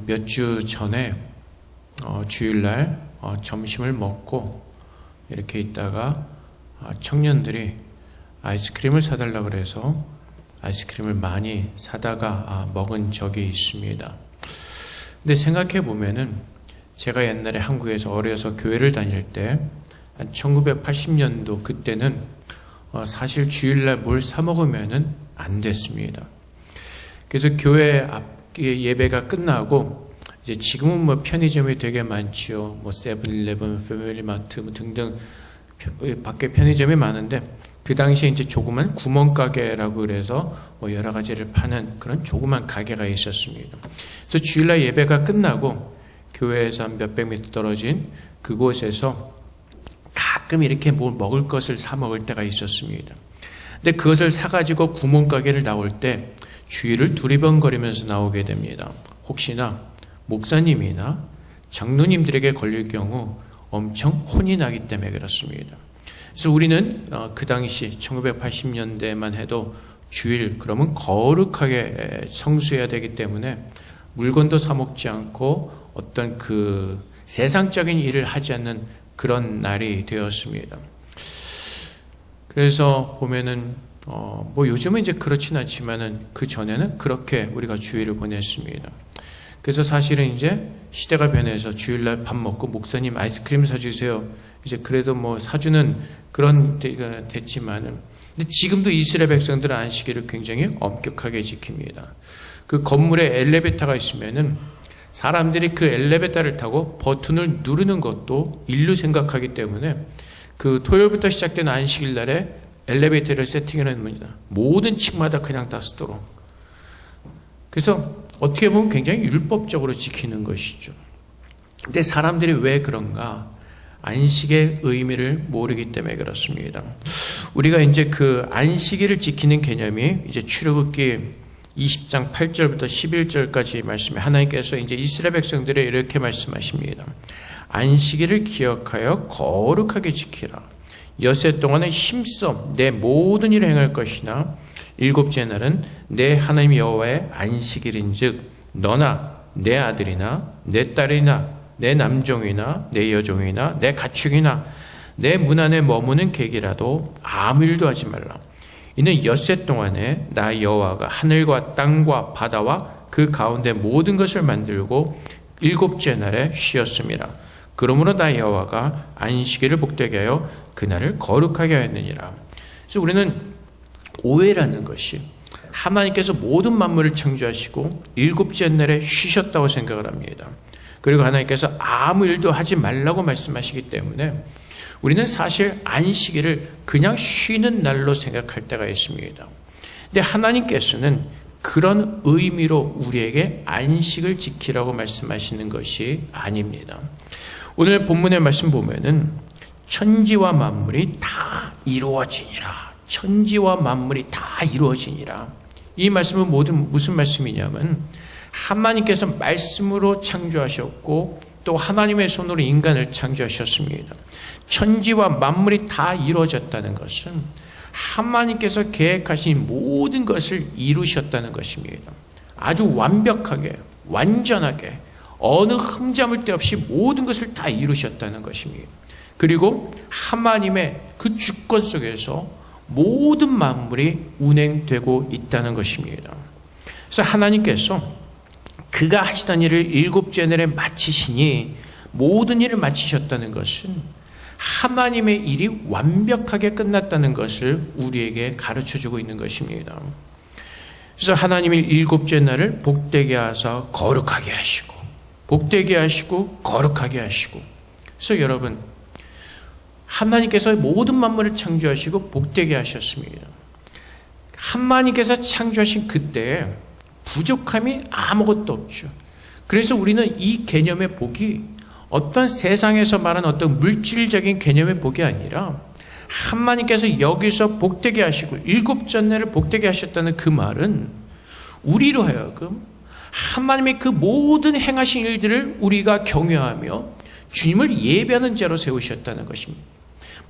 몇 주 전에 주일날 점심을 먹고 이렇게 있다가 청년들이 아이스크림을 사달라고 그래서 아이스크림을 많이 사다가 먹은 적이 있습니다. 근데 생각해 보면은 제가 옛날에 한국에서 어려서 교회를 다닐 때 한 1980년도 그때는 사실 주일날 뭘 사 먹으면은 안 됐습니다. 그래서 교회 앞 예배가 끝나고 이제 지금은 뭐 편의점이 되게 많지요. 뭐 세븐일레븐, 패밀리마트 등등 밖에 편의점이 많은데 그 당시에 이제 조그만 구멍가게라고 그래서 뭐 여러 가지를 파는 그런 조그만 가게가 있었습니다. 그래서 주일날 예배가 끝나고 교회에서 한 몇백 미터 떨어진 그곳에서 가끔 이렇게 뭘 먹을 것을 사 먹을 때가 있었습니다. 근데 그것을 사가지고 구멍가게를 나올 때 주위를 두리번거리면서 나오게 됩니다. 혹시나 목사님이나 장로님들에게 걸릴 경우 엄청 혼이 나기 때문에 그렇습니다. 그래서 우리는 그 당시 1980년대만 해도 주일 그러면 거룩하게 성수해야 되기 때문에 물건도 사 먹지 않고 어떤 그 세상적인 일을 하지 않는 그런 날이 되었습니다. 그래서 보면은 뭐 요즘은 이제 그렇진 않지만은 그 전에는 그렇게 우리가 주일을 보냈습니다. 그래서 사실은 이제 시대가 변해서 주일날 밥 먹고 목사님 아이스크림 사주세요. 이제 그래도 뭐 사주는 그런 때가 됐지만은 근데 지금도 이스라엘 백성들은 안식일을 굉장히 엄격하게 지킵니다. 그 건물에 엘리베이터가 있으면은 사람들이 그 엘리베이터를 타고 버튼을 누르는 것도 일로 생각하기 때문에 그 토요일부터 시작되는 안식일 날에 엘리베이터를 세팅해 놓습니다. 모든 층마다 그냥 다 쓰도록. 그래서 어떻게 보면 굉장히 율법적으로 지키는 것이죠. 근데 사람들이 왜 그런가? 안식의 의미를 모르기 때문에 그렇습니다. 우리가 이제 그 안식일을 지키는 개념이 이제 출애굽기 20장 8절부터 11절까지 말씀에 하나님께서 이제 이스라엘 백성들에 이렇게 말씀하십니다. 안식일을 기억하여 거룩하게 지키라. 엿새 동안에 힘써 내 모든 일을 행할 것이나 일곱째 날은 내 하나님 여호와의 안식일인즉 너나 내 아들이나 내 딸이나 내 남종이나 내 여종이나 내 가축이나 내 문 안에 머무는 객이라도 아무 일도 하지 말라. 이는 엿새 동안에 나 여호와가 하늘과 땅과 바다와 그 가운데 모든 것을 만들고 일곱째 날에 쉬었습니다. 그러므로 나 여호와가 안식일을 복되게 하여 그날을 거룩하게 하였느니라. 그래서 우리는 오해라는 것이 하나님께서 모든 만물을 창조하시고 일곱째 날에 쉬셨다고 생각을 합니다. 그리고 하나님께서 아무 일도 하지 말라고 말씀하시기 때문에 우리는 사실 안식일을 그냥 쉬는 날로 생각할 때가 있습니다. 근데 하나님께서는 그런 의미로 우리에게 안식을 지키라고 말씀하시는 것이 아닙니다. 오늘 본문의 말씀 보면은 천지와 만물이 다 이루어지니라. 천지와 만물이 다 이루어지니라. 이 말씀은 무슨 말씀이냐면 하나님께서 말씀으로 창조하셨고 또 하나님의 손으로 인간을 창조하셨습니다. 천지와 만물이 다 이루어졌다는 것은 하나님께서 계획하신 모든 것을 이루셨다는 것입니다. 아주 완벽하게, 완전하게, 어느 흠잡을 데 없이 모든 것을 다 이루셨다는 것입니다. 그리고 하나님의 그 주권 속에서 모든 만물이 운행되고 있다는 것입니다. 그래서 하나님께서 그가 하시던 일을 일곱째 날에 마치시니 모든 일을 마치셨다는 것은 하나님의 일이 완벽하게 끝났다는 것을 우리에게 가르쳐주고 있는 것입니다. 그래서 하나님이 일곱째 날을 복되게 하사 거룩하게 하시고 복되게 하시고 거룩하게 하시고 그래서 여러분 하나님께서 모든 만물을 창조하시고 복되게 하셨습니다. 하나님께서 창조하신 그때에 부족함이 아무것도 없죠. 그래서 우리는 이 개념의 복이 어떤 세상에서 말하는 어떤 물질적인 개념의 복이 아니라 하나님께서 여기서 복되게 하시고 일곱째 날을 복되게 하셨다는 그 말은 우리로 하여금 하나님의 그 모든 행하신 일들을 우리가 경외하며 주님을 예배하는 자로 세우셨다는 것입니다.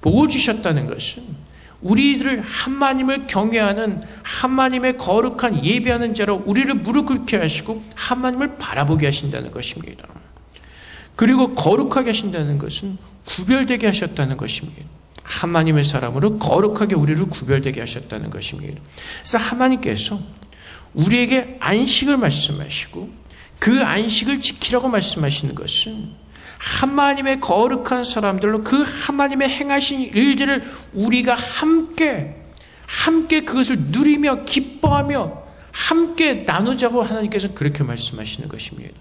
복을 주셨다는 것은 우리를 하나님을 경외하는, 하나님의 거룩한 예배하는 자로 우리를 무릎 꿇게 하시고 하나님을 바라보게 하신다는 것입니다. 그리고 거룩하게 하신다는 것은 구별되게 하셨다는 것입니다. 하나님의 사람으로 거룩하게 우리를 구별되게 하셨다는 것입니다. 그래서 하나님께서 우리에게 안식을 말씀하시고 그 안식을 지키라고 말씀하시는 것은 하나님의 거룩한 사람들로 그 하나님의 행하신 일들을 우리가 함께 그것을 누리며 기뻐하며 함께 나누자고 하나님께서 그렇게 말씀하시는 것입니다.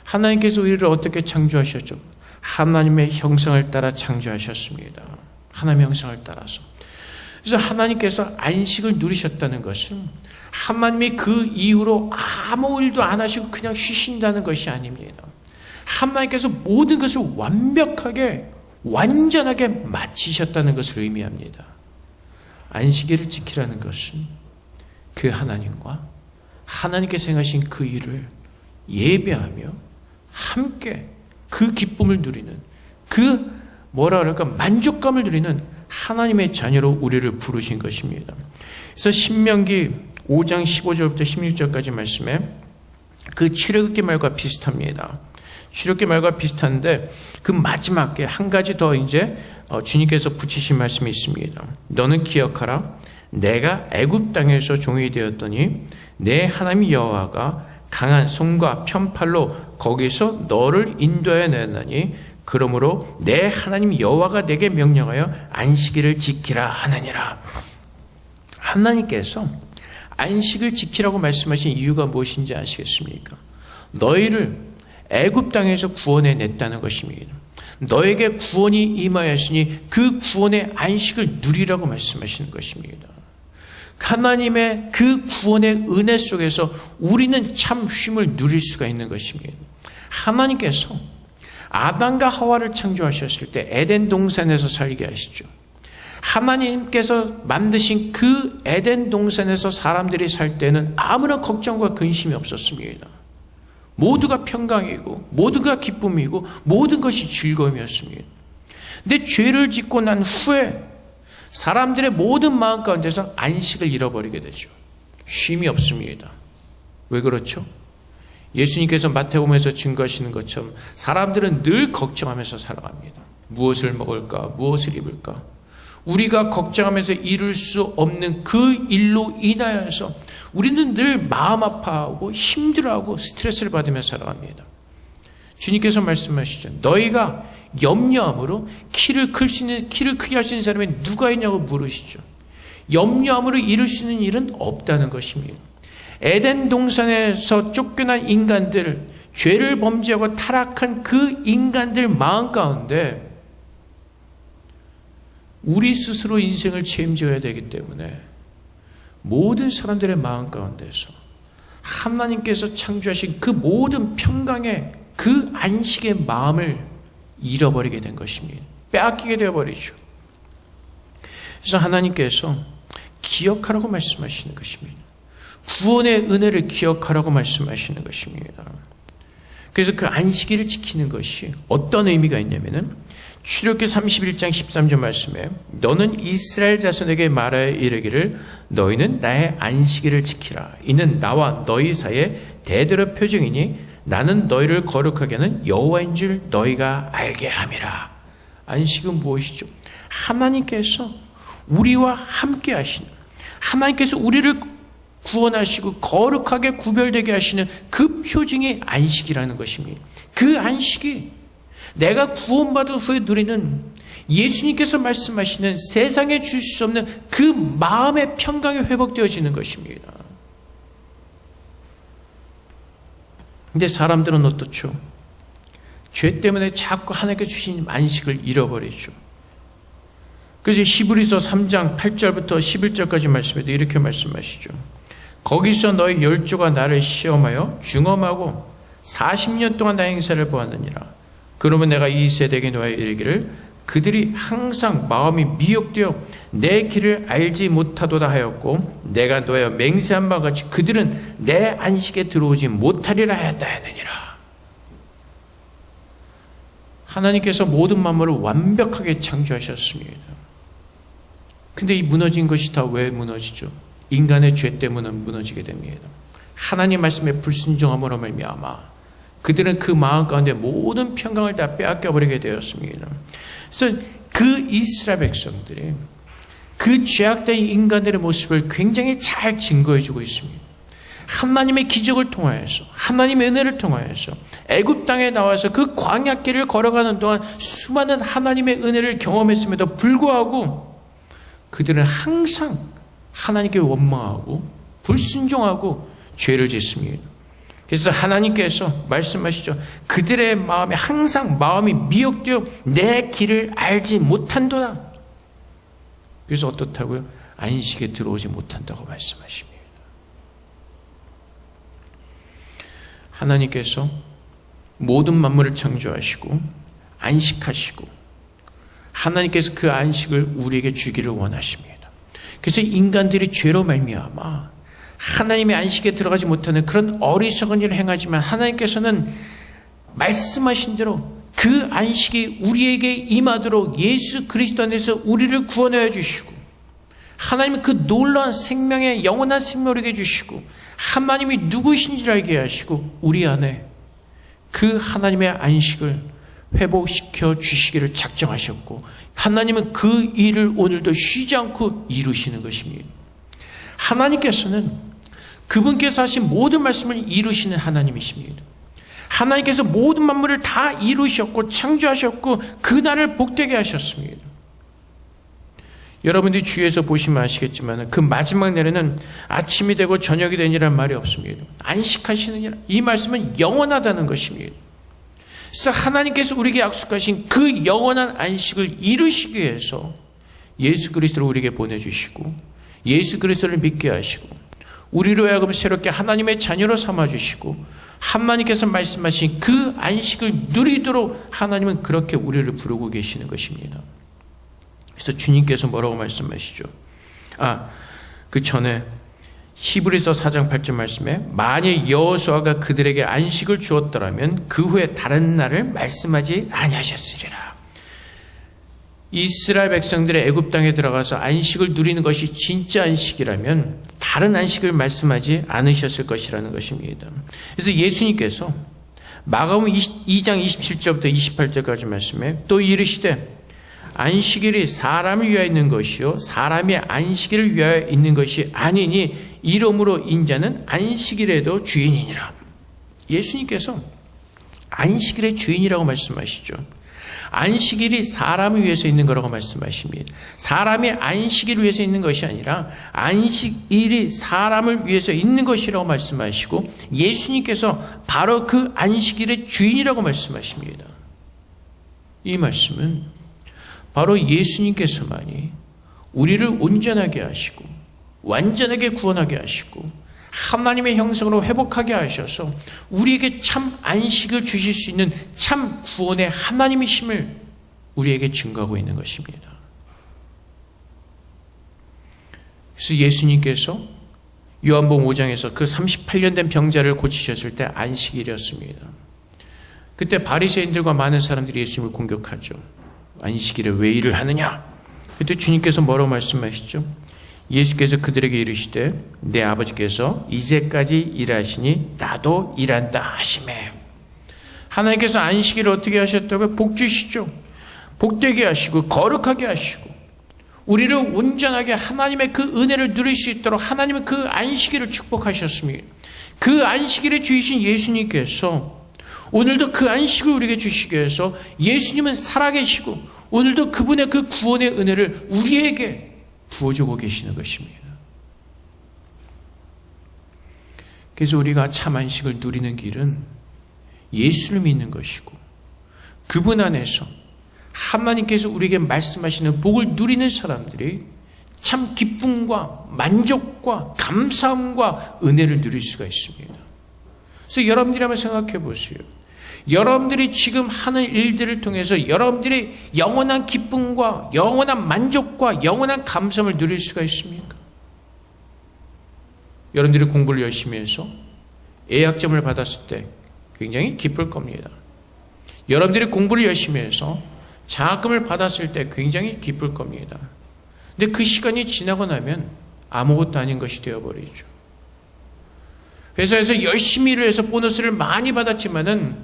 하나님께서 우리를 어떻게 창조하셨죠? 하나님의 형상을 따라 창조하셨습니다. 하나님의 형상을 따라서. 그래서 하나님께서 안식을 누리셨다는 것은 하나님이 그 이후로 아무 일도 안 하시고 그냥 쉬신다는 것이 아닙니다. 하나님께서 모든 것을 완벽하게 완전하게 마치셨다는 것을 의미합니다. 안식일을 지키라는 것은 그 하나님과 하나님께서 행하신 그 일을 예배하며 함께 그 기쁨을 누리는, 그 만족감을 누리는 하나님의 자녀로 우리를 부르신 것입니다. 그래서 신명기 5장 15절부터 16절까지 말씀에 그 출애굽기 말과 비슷합니다. 출애굽기 말과 비슷한데 그 마지막에 한 가지 더 이제 주님께서 붙이신 말씀이 있습니다. 너는 기억하라. 내가 애굽 땅에서 종이 되었더니 내 하나님 여호와가 강한 손과 편팔로 거기서 너를 인도해 내나니 그러므로 내 하나님 여호와가 내게 명령하여 안식일을 지키라 하느니라. 하나님께서 안식을 지키라고 말씀하신 이유가 무엇인지 아시겠습니까? 너희를 애굽 땅에서 구원해 냈다는 것입니다. 너에게 구원이 임하였으니 그 구원의 안식을 누리라고 말씀하시는 것입니다. 하나님의 그 구원의 은혜 속에서 우리는 참 쉼을 누릴 수가 있는 것입니다. 하나님께서 아담과 하와를 창조하셨을 때 에덴 동산에서 살게 하시죠. 하나님께서 만드신 그 에덴 동산에서 사람들이 살 때는 아무런 걱정과 근심이 없었습니다. 모두가 평강이고 모두가 기쁨이고 모든 것이 즐거움이었습니다. 근데 죄를 짓고 난 후에 사람들의 모든 마음 가운데서 안식을 잃어버리게 되죠. 쉼이 없습니다. 왜 그렇죠? 예수님께서 마태복음에서 증거하시는 것처럼 사람들은 늘 걱정하면서 살아갑니다. 무엇을 먹을까? 무엇을 입을까? 우리가 걱정하면서 이룰 수 없는 그 일로 인하여서 우리는 늘 마음 아파하고 힘들어하고 스트레스를 받으며 살아갑니다. 주님께서 말씀하시죠. 너희가 염려함으로 키를 크게 할 수 있는 사람이 누가 있냐고 물으시죠. 염려함으로 이룰 수 있는 일은 없다는 것입니다. 에덴 동산에서 쫓겨난 인간들, 죄를 범죄하고 타락한 그 인간들 마음 가운데 우리 스스로 인생을 책임져야 되기 때문에 모든 사람들의 마음 가운데서 하나님께서 창조하신 그 모든 평강의 그 안식의 마음을 잃어버리게 된 것입니다. 빼앗기게 되어버리죠. 그래서 하나님께서 기억하라고 말씀하시는 것입니다. 구원의 은혜를 기억하라고 말씀하시는 것입니다. 그래서 그 안식일을 지키는 것이 어떤 의미가 있냐면은 출애굽기 31장 13절 말씀에 너는 이스라엘 자손에게 말하여 이르기를 너희는 나의 안식일을 지키라. 이는 나와 너희 사이에 대대로 표징이니 나는 너희를 거룩하게 하는 여호와인 줄 너희가 알게 함이라. 안식은 무엇이죠? 하나님께서 우리와 함께 하시는, 하나님께서 우리를 구원하시고 거룩하게 구별되게 하시는 그 표징이 안식이라는 것입니다. 그 안식이 내가 구원받은 후에 누리는 예수님께서 말씀하시는 세상에 줄 수 없는 그 마음의 평강이 회복되어지는 것입니다. 근데 사람들은 어떻죠? 죄 때문에 자꾸 하나님께 주신 안식을 잃어버리죠. 그래서 히브리서 3장 8절부터 11절까지 말씀에도 이렇게 말씀하시죠. 거기서 너희 열조가 나를 시험하여 중엄하고 40년 동안 나의 행사를 보았느니라. 그러면 내가 이 세대에게 놓아 이르기를 그들이 항상 마음이 미혹되어 내 길을 알지 못하도다 하였고 내가 너의 맹세한 바와 같이 그들은 내 안식에 들어오지 못하리라 하였다 하느니라. 하나님께서 모든 만물을 완벽하게 창조하셨습니다. 근데 이 무너진 것이 다 왜 무너지죠? 인간의 죄 때문에 무너지게 됩니다. 하나님 말씀에 불순종함으로 말미암아 그들은 그 마음 가운데 모든 평강을 다 빼앗겨버리게 되었습니다. 그래서 그 이스라엘 백성들이 그 죄악된 인간들의 모습을 굉장히 잘 증거해주고 있습니다. 하나님의 기적을 통하여서, 하나님의 은혜를 통하여서 애굽 땅에 나와서 그 광야길을 걸어가는 동안 수많은 하나님의 은혜를 경험했음에도 불구하고 그들은 항상 하나님께 원망하고 불순종하고 죄를 짓습니다. 그래서 하나님께서 말씀하시죠. 그들의 마음에 항상 마음이 미혹되어 내 길을 알지 못한도다. 그래서 어떻다고요? 안식에 들어오지 못한다고 말씀하십니다. 하나님께서 모든 만물을 창조하시고 안식하시고 하나님께서 그 안식을 우리에게 주기를 원하십니다. 그래서 인간들이 죄로 말미암아 하나님의 안식에 들어가지 못하는 그런 어리석은 일을 행하지만 하나님께서는 말씀하신 대로 그 안식이 우리에게 임하도록 예수 그리스도 안에서 우리를 구원하여 주시고 하나님은 그 놀라운 생명의 영원한 생명을 우리에게 주시고 하나님이 누구이신지를 알게 하시고 우리 안에 그 하나님의 안식을 회복시켜 주시기를 작정하셨고 하나님은 그 일을 오늘도 쉬지 않고 이루시는 것입니다. 하나님께서는 그분께서 하신 모든 말씀을 이루시는 하나님이십니다. 하나님께서 모든 만물을 다 이루셨고 창조하셨고 그날을 복되게 하셨습니다. 여러분들이 주위에서 보시면 아시겠지만 그 마지막 날에는 아침이 되고 저녁이 되니라는 말이 없습니다. 안식하시느니라. 이 말씀은 영원하다는 것입니다. 그래서 하나님께서 우리에게 약속하신 그 영원한 안식을 이루시기 위해서 예수 그리스도를 우리에게 보내주시고 예수 그리스도를 믿게 하시고 우리로 하여금 새롭게 하나님의 자녀로 삼아주시고 하나님께서 말씀하신 그 안식을 누리도록 하나님은 그렇게 우리를 부르고 계시는 것입니다. 그래서 주님께서 뭐라고 말씀하시죠? 그 전에 히브리서 4장 8절 말씀에 만일 여호수아가 그들에게 안식을 주었더라면 그 후에 다른 날을 말씀하지 아니하셨으리라. 이스라엘 백성들의 애굽 땅에 들어가서 안식을 누리는 것이 진짜 안식이라면 다른 안식을 말씀하지 않으셨을 것이라는 것입니다. 그래서 예수님께서 마가복음 2장 27절부터 28절까지 말씀에 또 이르시되 안식일이 사람을 위하여 있는 것이요 사람이 안식일을 위하여 있는 것이 아니니 이러므로 인자는 안식일에도 주인이니라. 예수님께서 안식일의 주인이라고 말씀하시죠. 안식일이 사람을 위해서 있는 거라고 말씀하십니다. 사람이 안식일을 위해서 있는 것이 아니라 안식일이 사람을 위해서 있는 것이라고 말씀하시고 예수님께서 바로 그 안식일의 주인이라고 말씀하십니다. 이 말씀은 바로 예수님께서만이 우리를 온전하게 하시고 완전하게 구원하게 하시고 하나님의 형상으로 회복하게 하셔서 우리에게 참 안식을 주실 수 있는 참 구원의 하나님이심을 우리에게 증거하고 있는 것입니다. 그래서 예수님께서 요한복음 5장에서 그 38년 된 병자를 고치셨을 때 안식일이었습니다. 그때 바리새인들과 많은 사람들이 예수님을 공격하죠. 안식일에 왜 일을 하느냐? 그때 주님께서 뭐라고 말씀하시죠? 예수께서 그들에게 이르시되 내 아버지께서 이제까지 일하시니 나도 일한다 하시매. 하나님께서 안식일을 어떻게 하셨다고요? 복 주시죠. 복되게 하시고 거룩하게 하시고 우리를 온전하게 하나님의 그 은혜를 누릴 수 있도록 하나님은 그 안식일을 축복하셨습니다. 그 안식일에 주이신 예수님께서 오늘도 그 안식을 우리에게 주시기 위해서 예수님은 살아계시고 오늘도 그분의 그 구원의 은혜를 우리에게 부어주고 계시는 것입니다. 그래서 우리가 참 안식을 누리는 길은 예수를 믿는 것이고 그분 안에서 하나님께서 우리에게 말씀하시는 복을 누리는 사람들이 참 기쁨과 만족과 감사함과 은혜를 누릴 수가 있습니다. 그래서 여러분들이 한번 생각해 보세요. 여러분들이 지금 하는 일들을 통해서 여러분들이 영원한 기쁨과 영원한 만족과 영원한 감사함을 누릴 수가 있습니까? 여러분들이 공부를 열심히 해서 A학점을 받았을 때 굉장히 기쁠 겁니다. 여러분들이 공부를 열심히 해서 장학금을 받았을 때 굉장히 기쁠 겁니다. 근데 그 시간이 지나고 나면 아무것도 아닌 것이 되어버리죠. 회사에서 열심히 일을 해서 보너스를 많이 받았지만은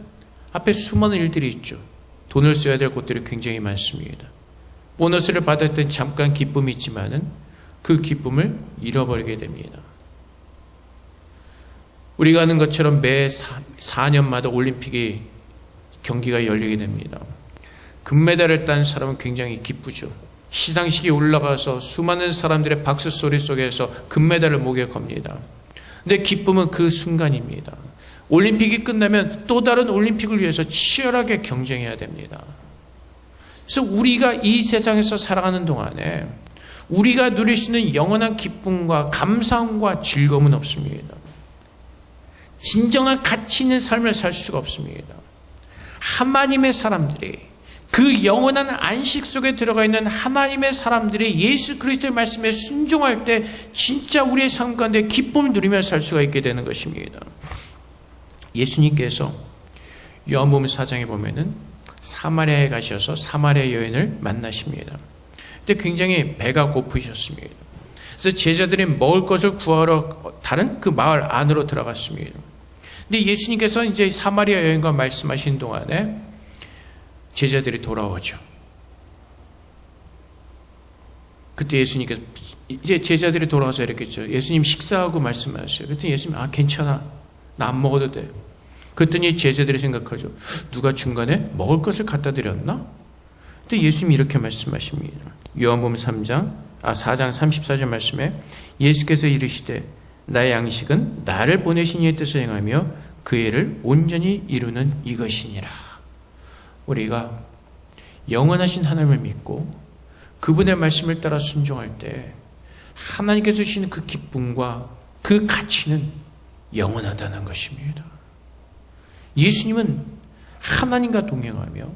앞에 수많은 일들이 있죠. 돈을 써야 될 곳들이 굉장히 많습니다. 보너스를 받을 땐 잠깐 기쁨이 있지만은 그 기쁨을 잃어버리게 됩니다. 우리가 아는 것처럼 매 4년마다 올림픽이 경기가 열리게 됩니다. 금메달을 딴 사람은 굉장히 기쁘죠. 시상식에 올라가서 수많은 사람들의 박수 소리 속에서 금메달을 목에 겁니다. 근데 기쁨은 그 순간입니다. 올림픽이 끝나면 또 다른 올림픽을 위해서 치열하게 경쟁해야 됩니다. 그래서 우리가 이 세상에서 살아가는 동안에 우리가 누릴 수 있는 영원한 기쁨과 감사함과 즐거움은 없습니다. 진정한 가치 있는 삶을 살 수가 없습니다. 하나님의 사람들이, 그 영원한 안식 속에 들어가 있는 하나님의 사람들이 예수 그리스도의 말씀에 순종할 때 진짜 우리의 삶 가운데 기쁨을 누리며 살 수가 있게 되는 것입니다. 예수님께서 요한복음 4장에 보면은 사마리아에 가셔서 사마리아 여인을 만나십니다. 근데 굉장히 배가 고프셨습니다. 그래서 제자들이 먹을 것을 구하러 다른 그 마을 안으로 들어갔습니다. 근데 예수님께서 이제 사마리아 여인과 말씀하신 동안에 제자들이 돌아오죠. 그때 예수님께서 이제 제자들이 돌아와서 이랬겠죠. 예수님 식사하고 말씀하셨어요. 그랬더니 예수님, 괜찮아, 나 안 먹어도 돼. 그랬더니 제자들이 생각하죠. 누가 중간에 먹을 것을 갖다 드렸나? 근데 예수님이 이렇게 말씀하십니다. 요한복음 4장 34절 말씀에 예수께서 이르시되 나의 양식은 나를 보내신 이의 뜻을 행하며 그 일을 온전히 이루는 이것이니라. 우리가 영원하신 하나님을 믿고 그분의 말씀을 따라 순종할 때 하나님께서 주시는 그 기쁨과 그 가치는 영원하다는 것입니다. 예수님은 하나님과 동행하며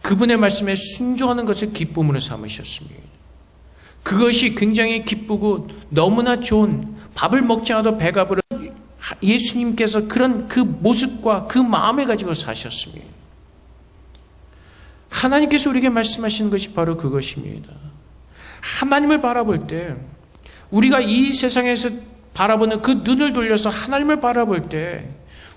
그분의 말씀에 순종하는 것을 기쁨으로 삼으셨습니다. 그것이 굉장히 기쁘고 너무나 좋은, 밥을 먹지 않아도 배가 부른 예수님께서 그런 그 모습과 그 마음을 가지고 사셨습니다. 하나님께서 우리에게 말씀하시는 것이 바로 그것입니다. 하나님을 바라볼 때, 우리가 이 세상에서 바라보는 그 눈을 돌려서 하나님을 바라볼 때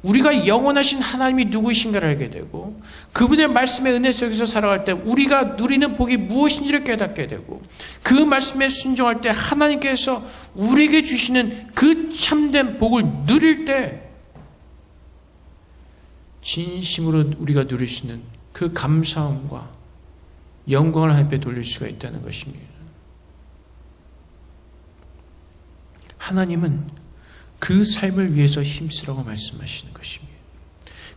우리가 영원하신 하나님이 누구이신가를 알게 되고, 그분의 말씀의 은혜 속에서 살아갈 때 우리가 누리는 복이 무엇인지를 깨닫게 되고, 그 말씀에 순종할 때 하나님께서 우리에게 주시는 그 참된 복을 누릴 때 진심으로 우리가 누릴 수 있는 그 감사함과 영광을 하나님께 돌릴 수가 있다는 것입니다. 하나님은 그 삶을 위해서 힘쓰라고 말씀하시는 것입니다.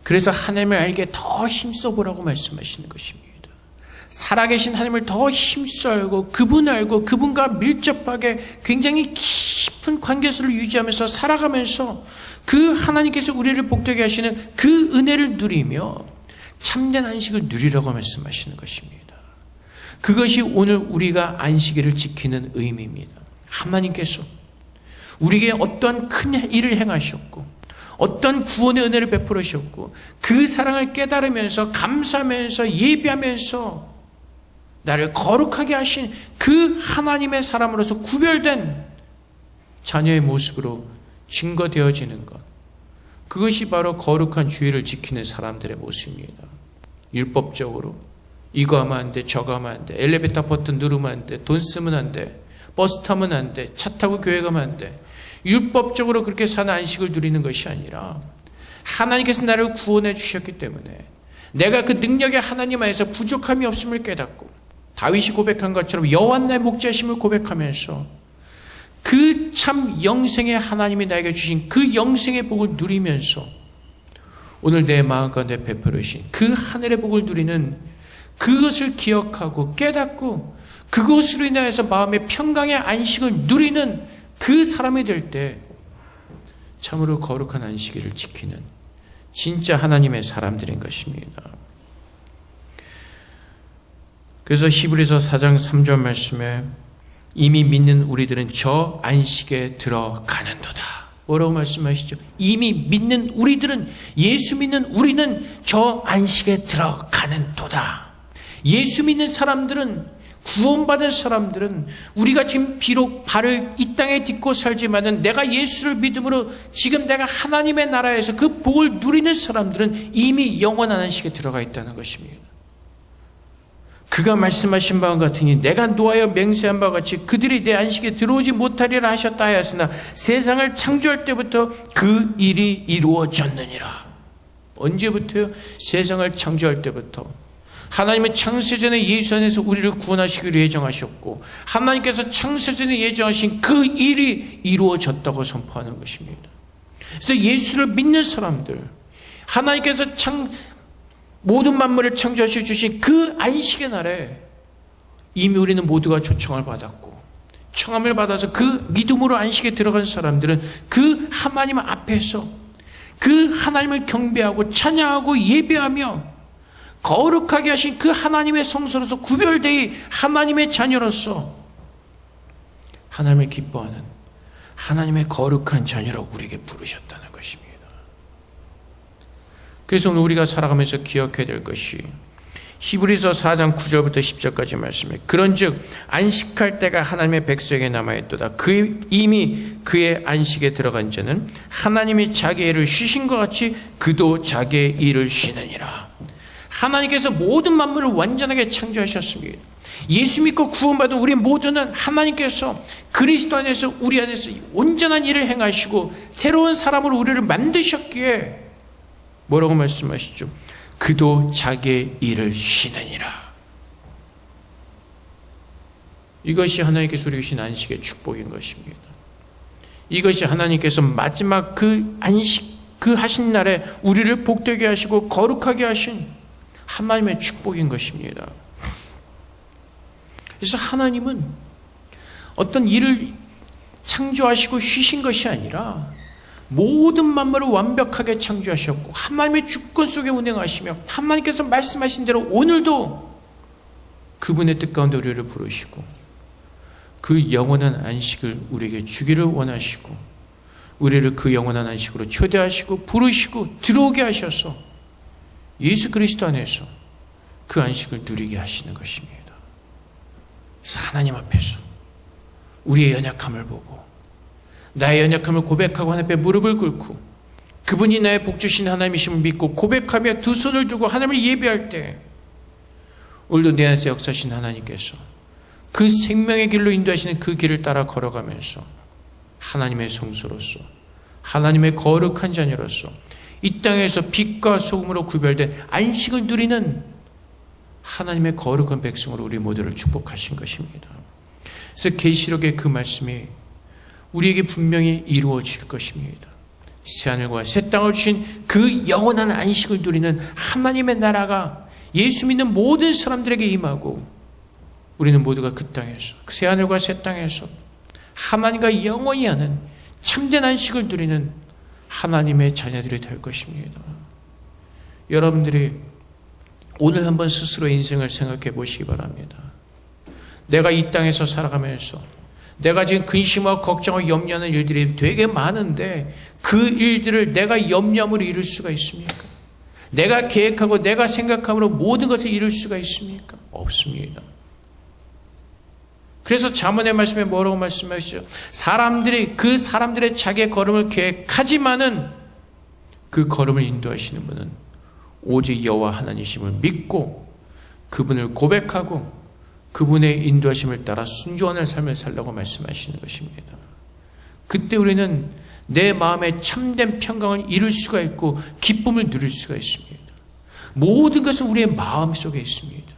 그래서 하나님을 알게 더 힘써보라고 말씀하시는 것입니다. 살아계신 하나님을 더 힘써 알고 그분을 알고 그분과 밀접하게 굉장히 깊은 관계를 유지하면서 살아가면서 그 하나님께서 우리를 복되게 하시는 그 은혜를 누리며 참된 안식을 누리라고 말씀하시는 것입니다. 그것이 오늘 우리가 안식일을 지키는 의미입니다. 하나님께서 우리에게 어떤 큰 일을 행하셨고 어떤 구원의 은혜를 베풀으셨고 그 사랑을 깨달으면서 감사하면서 예배하면서 나를 거룩하게 하신 그 하나님의 사람으로서 구별된 자녀의 모습으로 증거되어지는 것, 그것이 바로 거룩한 주일을 지키는 사람들의 모습입니다. 율법적으로 이거 하면 안 돼, 저거 하면 안 돼, 엘리베이터 버튼 누르면 안 돼, 돈 쓰면 안 돼, 버스 타면 안 돼, 차 타고 교회 가면 안 돼, 율법적으로 그렇게 사는 안식을 누리는 것이 아니라 하나님께서 나를 구원해 주셨기 때문에 내가 그 능력의 하나님 안에서 부족함이 없음을 깨닫고 다윗이 고백한 것처럼 여호와 나의 목자심을 고백하면서 그 참 영생의 하나님이 나에게 주신 그 영생의 복을 누리면서 오늘 내 마음 가운데 베풀어 주신 그 하늘의 복을 누리는 그것을 기억하고 깨닫고 그것으로 인하여서 마음의 평강의 안식을 누리는 그 사람이 될 때 참으로 거룩한 안식일을 지키는 진짜 하나님의 사람들인 것입니다. 그래서 히브리서 4장 3절 말씀에 이미 믿는 우리들은 저 안식에 들어가는도다. 뭐라고 말씀하시죠? 이미 믿는 우리들은, 예수 믿는 우리는 저 안식에 들어가는도다. 예수 믿는 사람들은, 구원받은 사람들은 우리가 지금 비록 발을 이 땅에 딛고 살지만은 내가 예수를 믿음으로 지금 내가 하나님의 나라에서 그 복을 누리는 사람들은 이미 영원한 안식에 들어가 있다는 것입니다. 그가 말씀하신 바와 같으니 내가 노하여 맹세한 바와 같이 그들이 내 안식에 들어오지 못하리라 하셨다 하였으나 세상을 창조할 때부터 그 일이 이루어졌느니라. 언제부터요? 세상을 창조할 때부터. 하나님은 창세전에 예수 안에서 우리를 구원하시기로 예정하셨고 하나님께서 창세전에 예정하신 그 일이 이루어졌다고 선포하는 것입니다. 그래서 예수를 믿는 사람들, 하나님께서 모든 만물을 창조하시고 주신 그 안식의 날에 이미 우리는 모두가 초청을 받았고 청함을 받아서 그 믿음으로 안식에 들어간 사람들은 그 하나님 앞에서 그 하나님을 경배하고 찬양하고 예배하며 거룩하게 하신 그 하나님의 성소로서 구별되이 하나님의 자녀로서 하나님을 기뻐하는 하나님의 거룩한 자녀로 우리에게 부르셨다는 것입니다. 그래서 오늘 우리가 살아가면서 기억해야 될 것이 히브리서 4장 9절부터 10절까지 말씀에 그런즉 안식할 때가 하나님의 백성에게 남아있도다. 이미 그의 안식에 들어간 자는 하나님이 자기의 일을 쉬신 것 같이 그도 자기의 일을 쉬느니라. 하나님께서 모든 만물을 완전하게 창조하셨습니다. 예수 믿고 구원받은 우리 모두는 하나님께서 그리스도 안에서 우리 안에서 온전한 일을 행하시고 새로운 사람으로 우리를 만드셨기에 뭐라고 말씀하시죠? 그도 자기의 일을 쉬느니라. 이것이 하나님께서 우리에게 주신 안식의 축복인 것입니다. 이것이 하나님께서 마지막 그 안식, 그 하신 날에 우리를 복되게 하시고 거룩하게 하신 하나님의 축복인 것입니다. 그래서 하나님은 어떤 일을 창조하시고 쉬신 것이 아니라 모든 만물을 완벽하게 창조하셨고 하나님의 주권 속에 운행하시며 하나님께서 말씀하신 대로 오늘도 그분의 뜻 가운데 우리를 부르시고 그 영원한 안식을 우리에게 주기를 원하시고 우리를 그 영원한 안식으로 초대하시고 부르시고 들어오게 하셔서 예수 그리스도 안에서 그 안식을 누리게 하시는 것입니다. 그래서 하나님 앞에서 우리의 연약함을 보고 나의 연약함을 고백하고 하나님 앞에 무릎을 꿇고 그분이 나의 복주신 하나님이심을 믿고 고백하며 두 손을 들고 하나님을 예배할 때 오늘도 내 안에서 역사하신 하나님께서 그 생명의 길로 인도하시는 그 길을 따라 걸어가면서 하나님의 성소로서 하나님의 거룩한 자녀로서 이 땅에서 빛과 소금으로 구별된 안식을 누리는 하나님의 거룩한 백성으로 우리 모두를 축복하신 것입니다. 그래서 계시록의 그 말씀이 우리에게 분명히 이루어질 것입니다. 새하늘과 새 땅을 주신 그 영원한 안식을 누리는 하나님의 나라가 예수 믿는 모든 사람들에게 임하고 우리는 모두가 그 땅에서 새하늘과 새 땅에서 하나님과 영원히 하는 참된 안식을 누리는 하나님의 자녀들이 될 것입니다. 여러분들이 오늘 한번 스스로 인생을 생각해 보시기 바랍니다. 내가 이 땅에서 살아가면서 내가 지금 근심하고 걱정하고 염려하는 일들이 되게 많은데 그 일들을 내가 염려함으로 이룰 수가 있습니까? 내가 계획하고 내가 생각함으로 모든 것을 이룰 수가 있습니까? 없습니다. 그래서 잠언의 말씀에 뭐라고 말씀하시죠? 그 사람들의 자기의 걸음을 계획하지만은 그 걸음을 인도하시는 분은 오직 여호와 하나님이심을 믿고 그분을 고백하고 그분의 인도하심을 따라 순종하는 삶을 살라고 말씀하시는 것입니다. 그때 우리는 내 마음에 참된 평강을 이룰 수가 있고 기쁨을 누릴 수가 있습니다. 모든 것은 우리의 마음 속에 있습니다.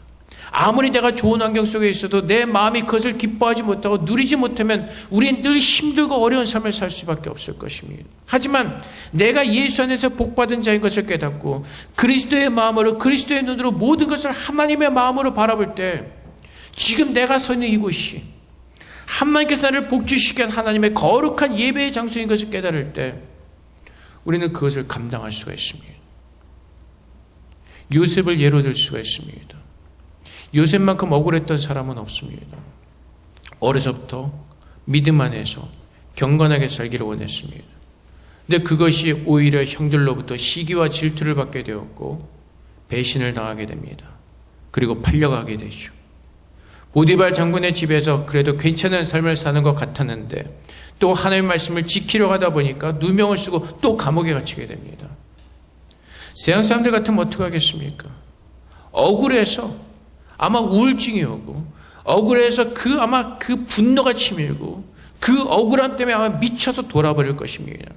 아무리 내가 좋은 환경 속에 있어도 내 마음이 그것을 기뻐하지 못하고 누리지 못하면 우리는 늘 힘들고 어려운 삶을 살 수밖에 없을 것입니다. 하지만 내가 예수 안에서 복받은 자인 것을 깨닫고 그리스도의 마음으로 그리스도의 눈으로 모든 것을 하나님의 마음으로 바라볼 때 지금 내가 서 있는 이곳이 하나님께서 나를 복주시게 한 하나님의 거룩한 예배의 장소인 것을 깨달을 때 우리는 그것을 감당할 수가 있습니다. 요셉을 예로 들 수가 있습니다. 요셉만큼 억울했던 사람은 없습니다. 어려서부터 믿음 안에서 경건하게 살기를 원했습니다. 근데 그것이 오히려 형들로부터 시기와 질투를 받게 되었고 배신을 당하게 됩니다. 그리고 팔려가게 되죠. 보디발 장군의 집에서 그래도 괜찮은 삶을 사는 것 같았는데 또 하나님의 말씀을 지키려고 하다 보니까 누명을 쓰고 또 감옥에 갇히게 됩니다. 세상 사람들 같으면 어떡하겠습니까? 억울해서 아마 우울증이 오고 억울해서 아마 그 분노가 치밀고 그 억울함 때문에 아마 미쳐서 돌아버릴 것입니다.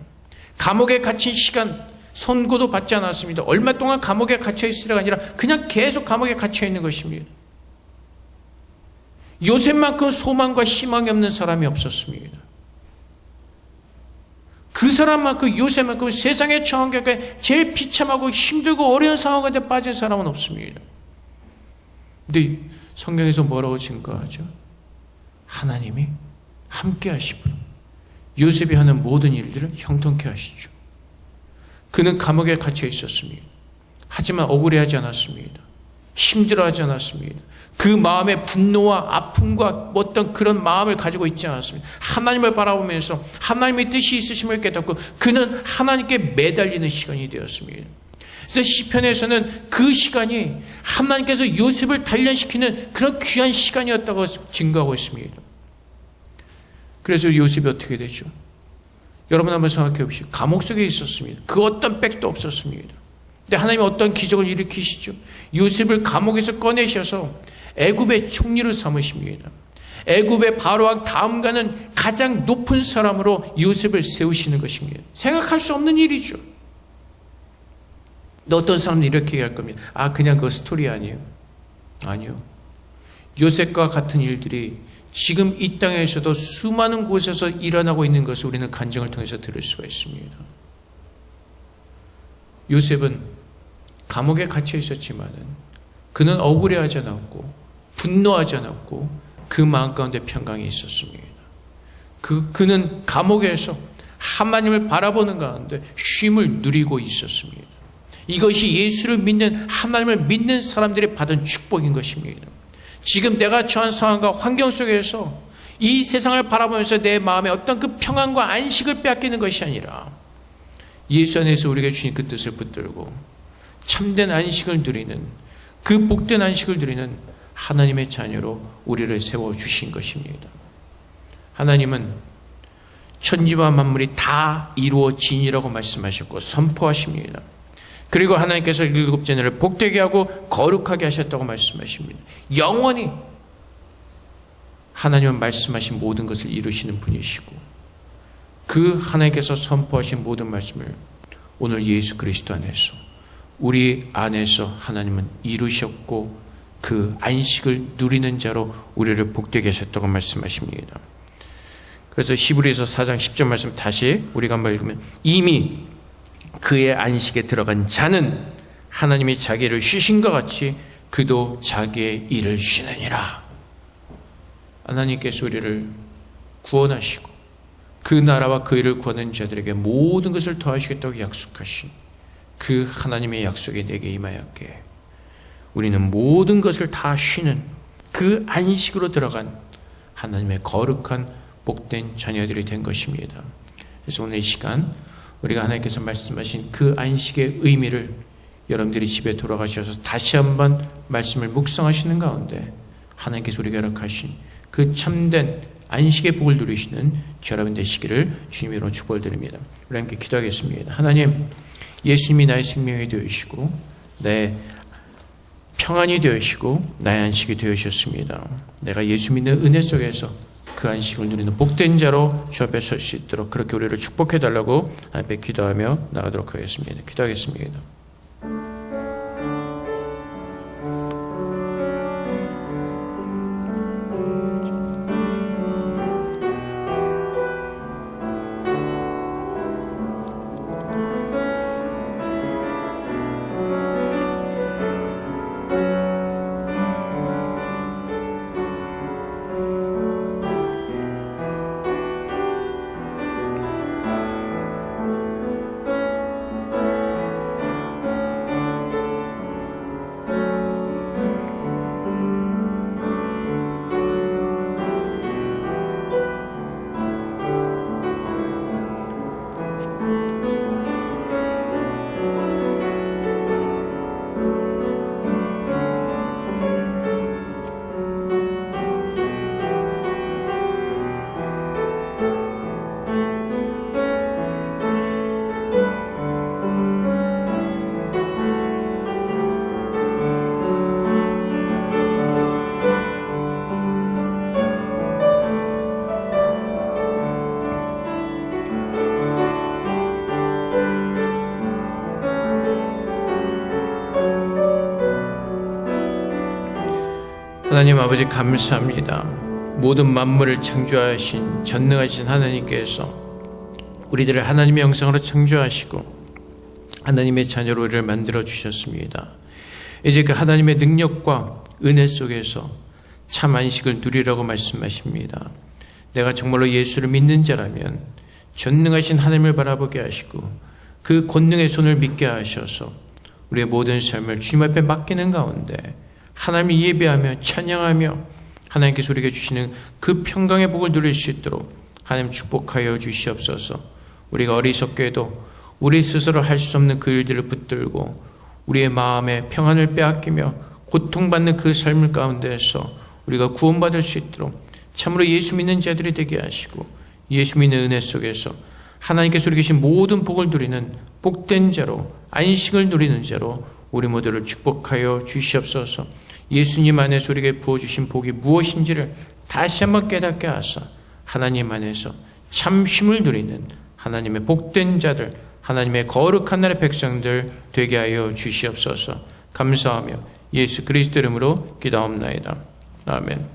감옥에 갇힌 시간 선고도 받지 않았습니다. 얼마 동안 감옥에 갇혀 있으라가 아니라 그냥 계속 감옥에 갇혀 있는 것입니다. 요셉만큼 소망과 희망이 없는 사람이 없었습니다. 그 사람만큼 요셉만큼 세상의 처한격에 제일 비참하고 힘들고 어려운 상황 가운데 빠진 사람은 없습니다. 근데 성경에서 뭐라고 증거하죠? 하나님이 함께 하시고 요셉이 하는 모든 일들을 형통케 하시죠. 그는 감옥에 갇혀 있었습니다. 하지만 억울해하지 않았습니다. 힘들어하지 않았습니다. 그 마음의 분노와 아픔과 어떤 그런 마음을 가지고 있지 않았습니다. 하나님을 바라보면서 하나님의 뜻이 있으심을 깨닫고 그는 하나님께 매달리는 시간이 되었습니다. 그래서 시편에서는 그 시간이 하나님께서 요셉을 단련시키는 그런 귀한 시간이었다고 증거하고 있습니다. 그래서 요셉이 어떻게 되죠? 여러분 한번 생각해 보십시오. 감옥 속에 있었습니다. 그 어떤 백도 없었습니다. 근데 하나님이 어떤 기적을 일으키시죠? 요셉을 감옥에서 꺼내셔서 애굽의 총리로 삼으십니다. 애굽의 바로왕 다음가는 가장 높은 사람으로 요셉을 세우시는 것입니다. 생각할 수 없는 일이죠. 근데 어떤 사람은 이렇게 얘기할 겁니다. 그냥 그 스토리 아니에요. 아니요. 요셉과 같은 일들이 지금 이 땅에서도 수많은 곳에서 일어나고 있는 것을 우리는 간증을 통해서 들을 수가 있습니다. 요셉은 감옥에 갇혀 있었지만은 그는 억울해하지 않았고 분노하지 않았고 그 마음 가운데 평강이 있었습니다. 그는 감옥에서 하나님을 바라보는 가운데 쉼을 누리고 있었습니다. 이것이 예수를 믿는 하나님을 믿는 사람들이 받은 축복인 것입니다. 지금 내가 처한 상황과 환경 속에서 이 세상을 바라보면서 내 마음에 어떤 그 평안과 안식을 빼앗기는 것이 아니라 예수 안에서 우리에게 주신 그 뜻을 붙들고 참된 안식을 누리는 그 복된 안식을 누리는 하나님의 자녀로 우리를 세워주신 것입니다. 하나님은 천지와 만물이 다 이루어지니라고 말씀하셨고 선포하십니다. 그리고 하나님께서 일곱 제자를 복되게 하고 거룩하게 하셨다고 말씀하십니다. 영원히 하나님은 말씀하신 모든 것을 이루시는 분이시고 그 하나님께서 선포하신 모든 말씀을 오늘 예수 그리스도 안에서 우리 안에서 하나님은 이루셨고 그 안식을 누리는 자로 우리를 복되게 하셨다고 말씀하십니다. 그래서 히브리서 4장 10절 말씀 다시 우리가 한번 읽으면 이미 그의 안식에 들어간 자는 하나님이 자기를 쉬신 것 같이 그도 자기의 일을 쉬느니라. 하나님께서 우리를 구원하시고 그 나라와 그 일을 구하는 자들에게 모든 것을 더하시겠다고 약속하신 그 하나님의 약속이 내게 임하였기에 우리는 모든 것을 다 쉬는 그 안식으로 들어간 하나님의 거룩한 복된 자녀들이 된 것입니다. 그래서 오늘 이 시간 우리가 하나님께서 말씀하신 그 안식의 의미를 여러분들이 집에 돌아가셔서 다시 한번 말씀을 묵상하시는 가운데 하나님께서 우리에게 허락하신 그 참된 안식의 복을 누리시는 여러분 되시기를 주님으로 축복을 드립니다. 우리 함께 기도하겠습니다. 하나님, 예수님이 나의 생명이 되어주시고 내 평안이 되어주시고 나의 안식이 되어주셨습니다. 내가 예수 믿는 은혜 속에서 그 안식을 누리는 복된 자로 주 앞에 설 수 있도록 그렇게 우리를 축복해달라고 앞에 기도하며 나가도록 하겠습니다. 기도하겠습니다. 하나님 아버지 감사합니다. 모든 만물을 창조하신 전능하신 하나님께서 우리들을 하나님의 형상으로 창조하시고 하나님의 자녀로 우리를 만들어 주셨습니다. 이제 그 하나님의 능력과 은혜 속에서 참 안식을 누리라고 말씀하십니다. 내가 정말로 예수를 믿는 자라면 전능하신 하나님을 바라보게 하시고 그 권능의 손을 믿게 하셔서 우리의 모든 삶을 주님 앞에 맡기는 가운데 하나님을 예배하며 찬양하며 하나님께서 우리에게 주시는 그 평강의 복을 누릴 수 있도록 하나님 축복하여 주시옵소서. 우리가 어리석게도 우리 스스로 할 수 없는 그 일들을 붙들고 우리의 마음에 평안을 빼앗기며 고통받는 그 삶을 가운데에서 우리가 구원받을 수 있도록 참으로 예수 믿는 자들이 되게 하시고 예수 믿는 은혜 속에서 하나님께서 우리 계신 모든 복을 누리는 복된 자로 안식을 누리는 자로 우리 모두를 축복하여 주시옵소서. 예수님 안에서 우리에게 부어주신 복이 무엇인지를 다시 한번 깨닫게 하사 하나님 안에서 참 쉼을 누리는 하나님의 복된 자들, 하나님의 거룩한 나라의 백성들 되게 하여 주시옵소서. 감사하며 예수 그리스도 이름으로 기도합나이다. 아멘.